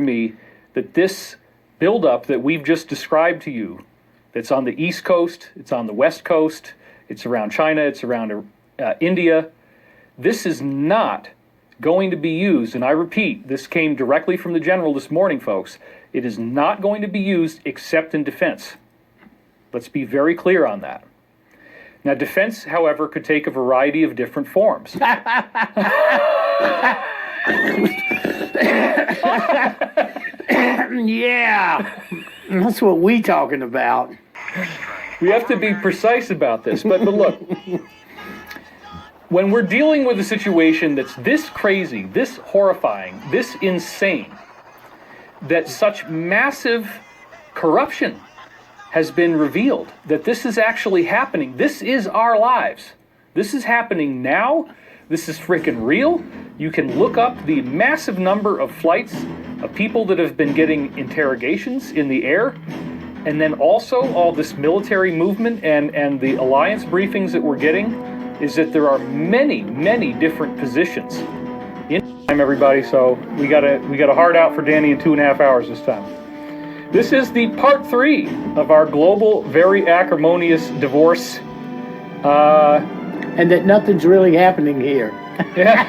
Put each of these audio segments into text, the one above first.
me that this buildup that we've just described to you, that's on the East Coast, it's on the West Coast, it's around China, it's around India, this is not going to be used, and I repeat, this came directly from the general this morning, folks. It is not going to be used except in defense. Let's be very clear on that. Now, defense, however, could take a variety of different forms. Yeah, that's what we talking about. We have to be precise about this, but look, when we're dealing with a situation that's this crazy, this horrifying, this insane, that such massive corruption has been revealed, that this is actually happening. This is our lives. This is happening now. This is freaking real. You can look up the massive number of flights of people that have been getting interrogations in the air, and then also all this military movement and the alliance briefings that we're getting is that there are many, many different positions in time, everybody. So we got a hard out for Danny in 2.5 hours this time. This is the part 3 of our global, very acrimonious divorce. And that nothing's really happening here. Yeah.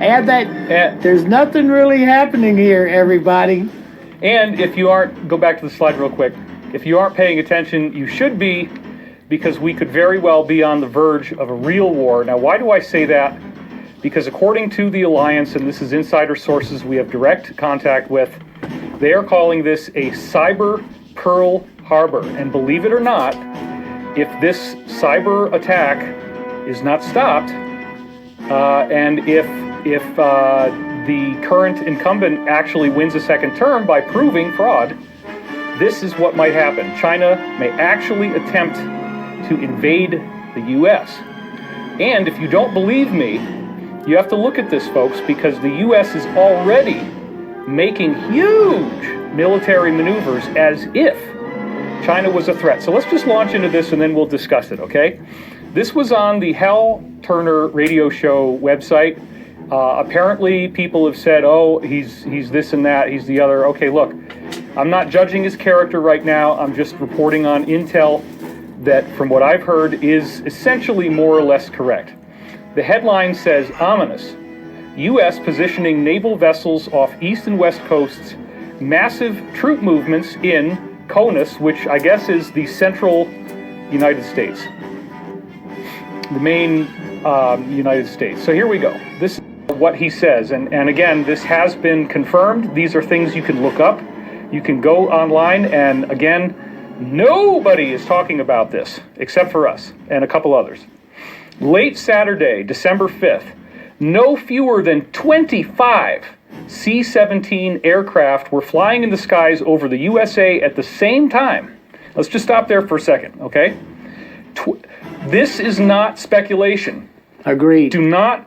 Add that. There's nothing really happening here, everybody. And if you aren't, go back to the slide real quick. If you aren't paying attention, you should be, because we could very well be on the verge of a real war. Now, why do I say that? Because according to the Alliance, and this is insider sources we have direct contact with, they are calling this a cyber Pearl Harbor. And believe it or not, if this cyber attack is not stopped, and if the current incumbent actually wins a second term by proving fraud, this is what might happen. China may actually attempt to invade the U.S. And if you don't believe me, you have to look at this, folks, because the U.S. is already making huge military maneuvers as if China was a threat. So let's just launch into this and then we'll discuss it, okay? This was on the Hal Turner radio show website. Apparently people have said, oh, he's this and that, he's the other. Okay, look, I'm not judging his character right now. I'm just reporting on intel that, from what I've heard, is essentially more or less correct. The headline says, ominous, U.S. positioning naval vessels off east and west coasts, massive troop movements in CONUS, which I guess is the central United States, the main United States. So here we go. This is what he says. And again, this has been confirmed. These are things you can look up. You can go online, and again, nobody is talking about this except for us and a couple others. Late Saturday, December 5th, no fewer than 25 C-17 aircraft were flying in the skies over the USA at the same time. Let's just stop there for a second, okay? This is not speculation. Agreed. Do not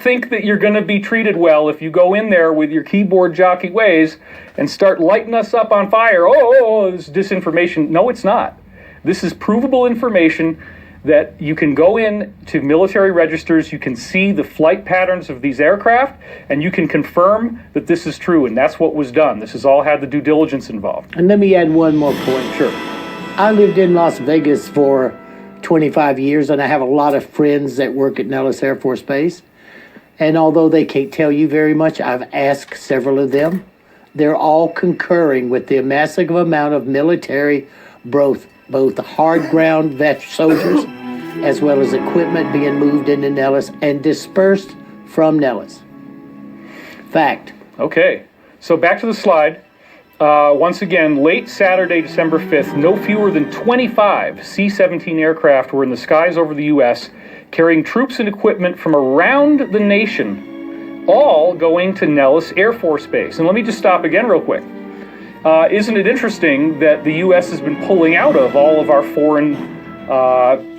think that you're going to be treated well if you go in there with your keyboard jockey ways and start lighting us up on fire. Oh, this is disinformation. No, it's not. This is provable information that you can go in to military registers, you can see the flight patterns of these aircraft, and you can confirm that this is true, and that's what was done. This has all had the due diligence involved. And let me add one more point. Sure. I lived in Las Vegas for 25 years, and I have a lot of friends that work at Nellis Air Force Base. And although they can't tell you very much, I've asked several of them. They're all concurring with the massive amount of military, both hard ground vet soldiers as well as equipment being moved into Nellis and dispersed from Nellis. Fact. Okay, so back to the slide. Once again, late Saturday, December 5th, no fewer than 25 C-17 aircraft were in the skies over the U.S., carrying troops and equipment from around the nation, all going to Nellis Air Force Base. And let me just stop again real quick. Isn't it interesting that the U.S. has been pulling out of all of our foreign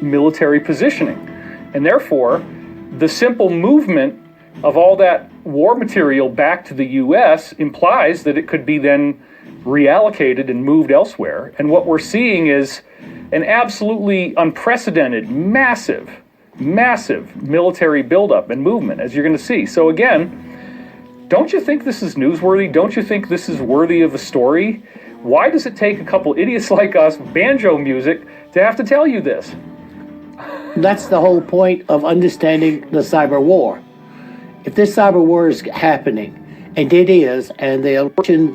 military positioning? And therefore, the simple movement of all that war material back to the U.S. implies that it could be then reallocated and moved elsewhere. And what we're seeing is an absolutely unprecedented, massive military buildup and movement, as you're going to see. So again, Don't you think this is newsworthy? Don't you think this is worthy of a story? Why does it take a couple idiots like us, banjo music, to have to tell you this? That's the whole point of understanding the cyber war. If this cyber war is happening, and it is, and the election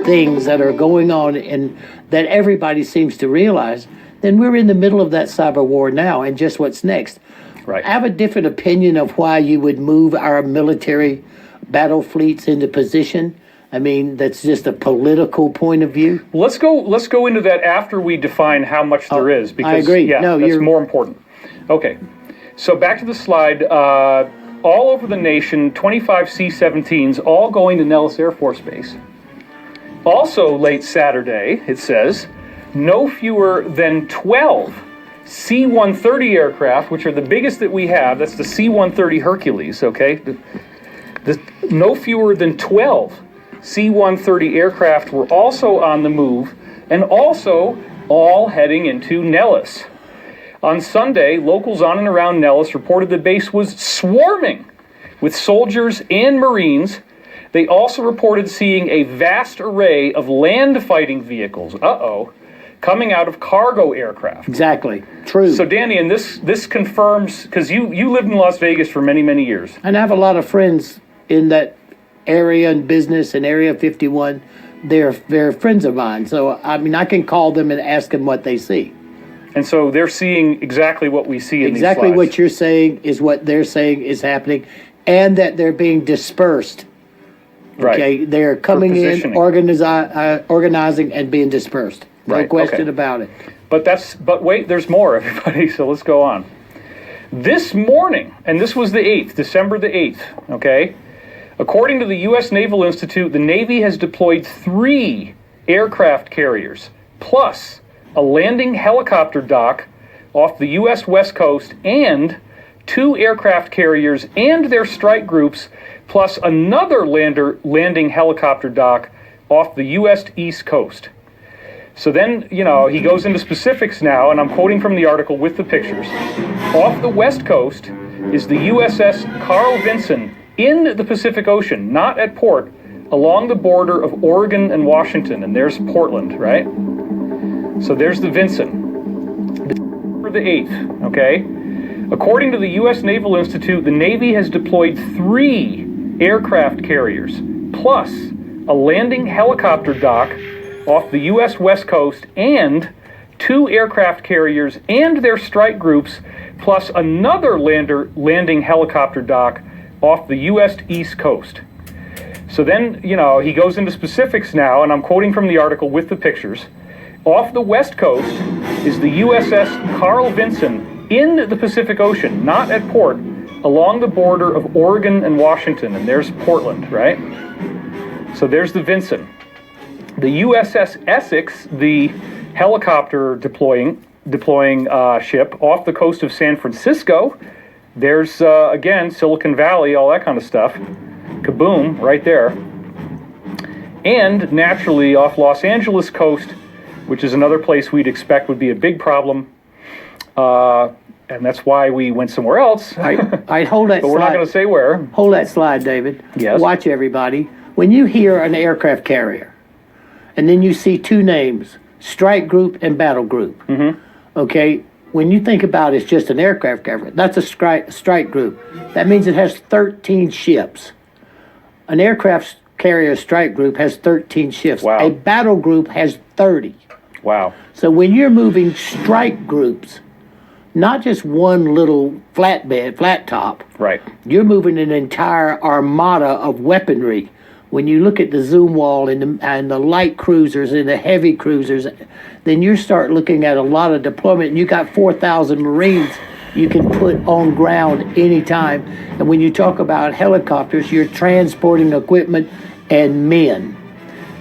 things that are going on and that everybody seems to realize, then we're in the middle of that cyber war now, and just what's next. Right. I have a different opinion of why you would move our military battle fleets into position. I mean, that's just a political point of view. Let's go into that after we define how much there is, because I agree. Yeah, No, that's more important. Okay, so back to the slide. All over the nation, 25 C-17s all going to Nellis Air Force Base. Also, late Saturday, it says, no fewer than 12 C-130 aircraft, which are the biggest that we have. That's the C-130 Hercules, okay? No fewer than 12 C-130 aircraft were also on the move, and also all heading into Nellis. On Sunday, locals on and around Nellis reported the base was swarming with soldiers and Marines. They also reported seeing a vast array of land fighting vehicles, coming out of cargo aircraft. Exactly. True. So, Danny, and this confirms, because you lived in Las Vegas for many, many years. And I have a lot of friends in that area and business in Area 51. They're friends of mine. So, I mean, I can call them and ask them what they see. And so they're seeing exactly what we see in these Exactly slides. what you're saying is what they're saying is happening, and that they're being dispersed. Right. Okay, they're coming in, organizing, and being dispersed. No Right, question okay. about it. But wait, there's more, everybody, so let's go on. This morning, and this was the 8th, December the 8th, okay? According to the U.S. Naval Institute, the Navy has deployed 3 aircraft carriers, plus a landing helicopter dock off the U.S. West Coast, and 2 aircraft carriers and their strike groups, plus another landing helicopter dock off the U.S. East Coast. So then, he goes into specifics now, and I'm quoting from the article with the pictures. Off the West Coast is the USS Carl Vinson in the Pacific Ocean, not at port, along the border of Oregon and Washington, and there's Portland, right? So there's the Vinson. For the 8th, okay? According to the U.S. Naval Institute, the Navy has deployed 3 aircraft carriers, plus a landing helicopter dock off the U.S. West Coast, and 2 aircraft carriers and their strike groups, plus another landing helicopter dock off the U.S. East Coast. So then, he goes into specifics now, and I'm quoting from the article with the pictures. Off the West Coast is the USS Carl Vinson in the Pacific Ocean, not at port, along the border of Oregon and Washington, and there's Portland, right? So there's the Vinson. The USS Essex, the helicopter deploying ship off the coast of San Francisco. There's, again, Silicon Valley, all that kind of stuff. Kaboom, right there. And naturally, off Los Angeles coast, which is another place we'd expect would be a big problem. And that's why we went somewhere else. I hold that but we're not going to say where. Hold that slide, David. Yes. Watch, everybody. When you hear an aircraft carrier, and then you see 2 names, strike group and battle group, okay? When you think about it's just an aircraft carrier, that's a strike group. That means it has 13 ships. An aircraft carrier strike group has 13 ships. Wow. A battle group has 30. Wow. So when you're moving strike groups, not just one little flat top, Right. you're moving an entire armada of weaponry. When you look at the Zoom wall and the light cruisers and the heavy cruisers, then you start looking at a lot of deployment. And you got 4,000 Marines you can put on ground anytime. And when you talk about helicopters, you're transporting equipment and men.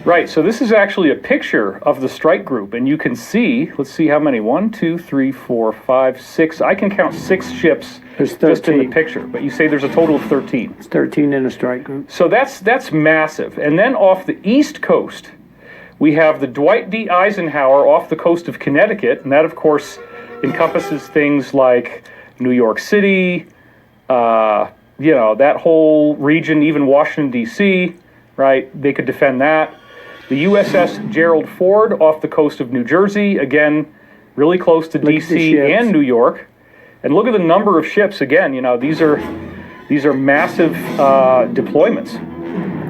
Right, so this is actually a picture of the strike group, and you can see, let's see how many, 1, 2, 3, 4, 5, 6, I can count 6 ships There's just in the 13. picture, but you say there's a total of 13. It's 13 in a strike group. So that's massive. And then off the East Coast, we have the Dwight D. Eisenhower off the coast of Connecticut, and that, of course, encompasses things like New York City, that whole region, even Washington, D.C., right? They could defend that. The USS Gerald Ford off the coast of New Jersey, again, really close to D.C. and New York. And look at the number of ships. Again, these are massive deployments.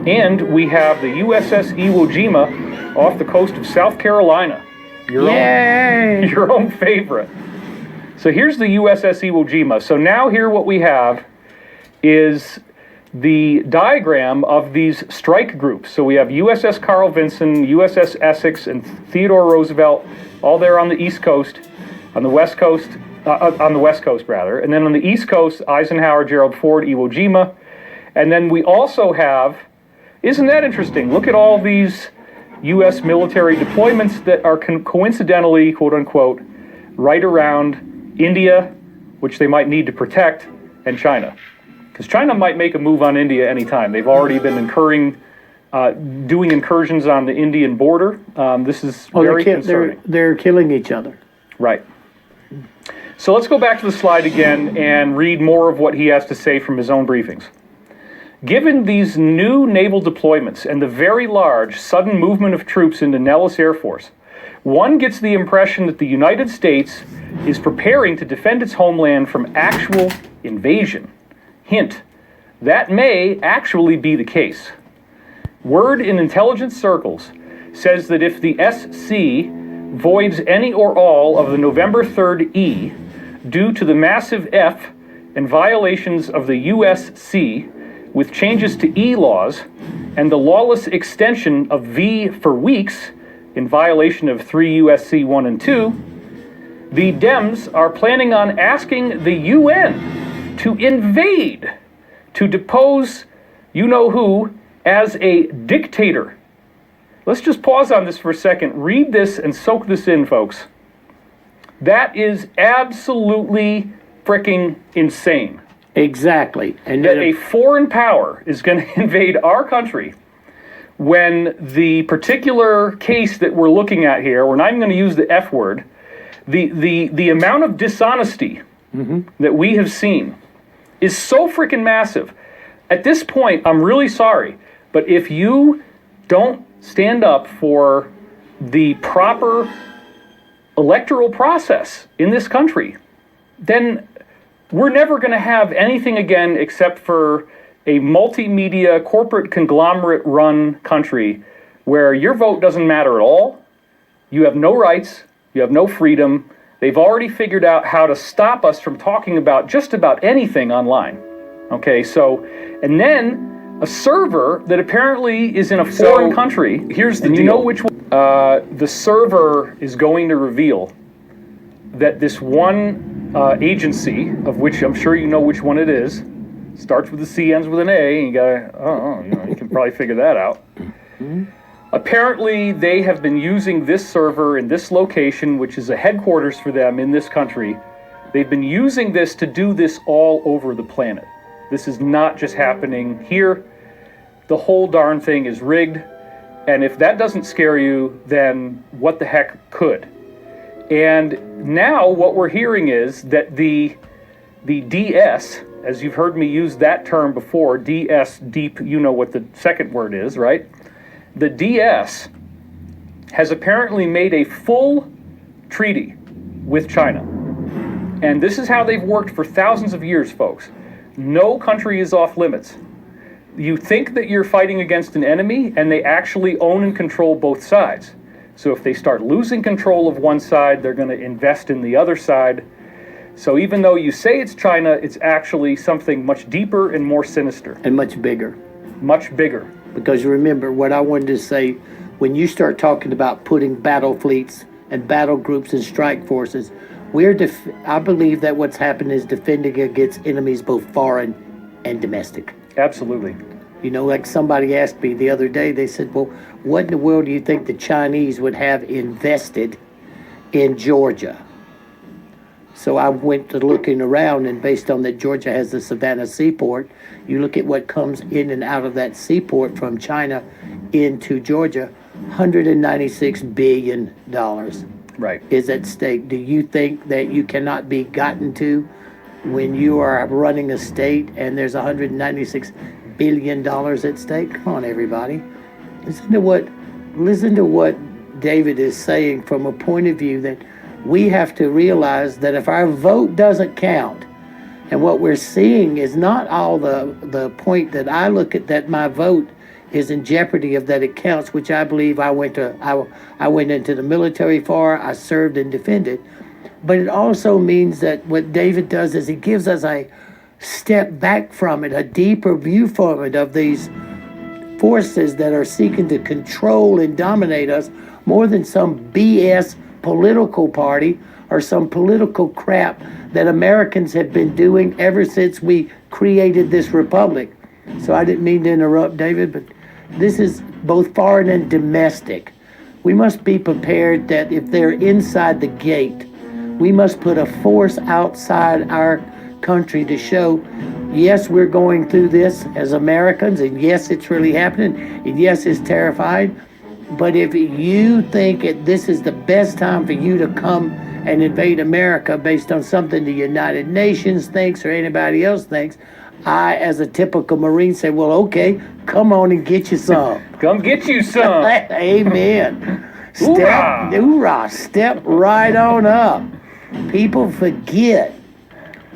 And we have the USS Iwo Jima off the coast of South Carolina. Your own favorite. So here's the USS Iwo Jima. So now here what we have is the diagram of these strike groups. So we have USS Carl Vinson, USS Essex, and Theodore Roosevelt, all there on the East Coast, on the West Coast, rather. And then on the East Coast, Eisenhower, Gerald Ford, Iwo Jima. And then we also have, isn't that interesting? Look at all these U.S. military deployments that are coincidentally, quote unquote, right around India, which they might need to protect, and China. Because China might make a move on India anytime. They've already been doing incursions on the Indian border. This is very concerning. They're killing each other. Right. So let's go back to the slide again and read more of what he has to say from his own briefings. Given these new naval deployments and the very large, sudden movement of troops into Nellis Air Force, one gets the impression that the United States is preparing to defend its homeland from actual invasion. Hint, that may actually be the case. Word in intelligence circles says that if the SC voids any or all of the November 3rd E due to the massive F and violations of the USC with changes to E laws and the lawless extension of V for weeks in violation of 3 USC 1 and 2, the Dems are planning on asking the UN to invade, to depose you-know-who as a dictator. Let's just pause on this for a second. Read this and soak this in, folks. That is absolutely freaking insane. Exactly. And that a foreign power is going to invade our country when the particular case that we're looking at here, we're not even going to use the F word, the amount of dishonesty that we have seen is so freaking massive. At this point, I'm really sorry, but if you don't stand up for the proper electoral process in this country, then we're never going to have anything again except for a multimedia corporate conglomerate run country where your vote doesn't matter at all. You have no rights. You have no freedom. They've already figured out how to stop us from talking about just about anything online. Okay, so, and then a server that apparently is in a foreign country. Here's the deal. You know which one? The server is going to reveal that this one agency, of which I'm sure you know which one it is, starts with a C, ends with an A, and you can probably figure that out. Apparently, they have been using this server in this location, which is a headquarters for them in this country. They've been using this to do this all over the planet. This is not just happening here. The whole darn thing is rigged. And if that doesn't scare you, then what the heck could? And now what we're hearing is that the DS, as you've heard me use that term before, DS, deep, you know what the second word is, right? The DS has apparently made a full treaty with China. And this is how they've worked for thousands of years, folks. No country is off limits. You think that you're fighting against an enemy, and they actually own and control both sides. So if they start losing control of one side, they're going to invest in the other side. So even though you say it's China, it's actually something much deeper and more sinister. And much bigger. Much bigger. Because remember, what I wanted to say, when you start talking about putting battle fleets and battle groups and strike forces, I believe that what's happened is defending against enemies both foreign and domestic. Absolutely. You know, like somebody asked me the other day, they said, well, what in the world do you think the Chinese would have invested in Georgia? So I went to looking around, and based on that Georgia has the Savannah seaport, you look at what comes in and out of that seaport from China into Georgia, $196 billion right. is at stake. Do you think that you cannot be gotten to when you are running a state and there's $196 billion at stake. Come on, everybody. Listen to what David is saying from a point of view that we have to realize that if our vote doesn't count, and what we're seeing is not all the point that I look at that my vote is in jeopardy of that it counts, which I believe I went into the military for, I served and defended. But it also means that what David does is he gives us a step back from it, a deeper view from it of these forces that are seeking to control and dominate us more than some BS political party or some political crap that Americans have been doing ever since we created this republic. So I didn't mean to interrupt, David, but this is both foreign and domestic. We must be prepared that if they're inside the gate, we must put a force outside our country to show, yes, we're going through this as Americans, and yes, it's really happening, and yes, it's terrifying. But if you think this is the best time for you to come and invade America based on something the United Nations thinks or anybody else thinks, I, as a typical Marine, say, well, okay, come on and get you some. Come get you some. Amen. Hoorah. Step right on up. People forget.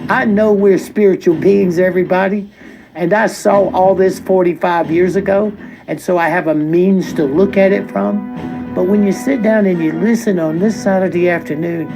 I know we're spiritual beings, everybody, and I saw all this 45 years ago, and so I have a means to look at it from. But when you sit down and you listen on this Saturday afternoon,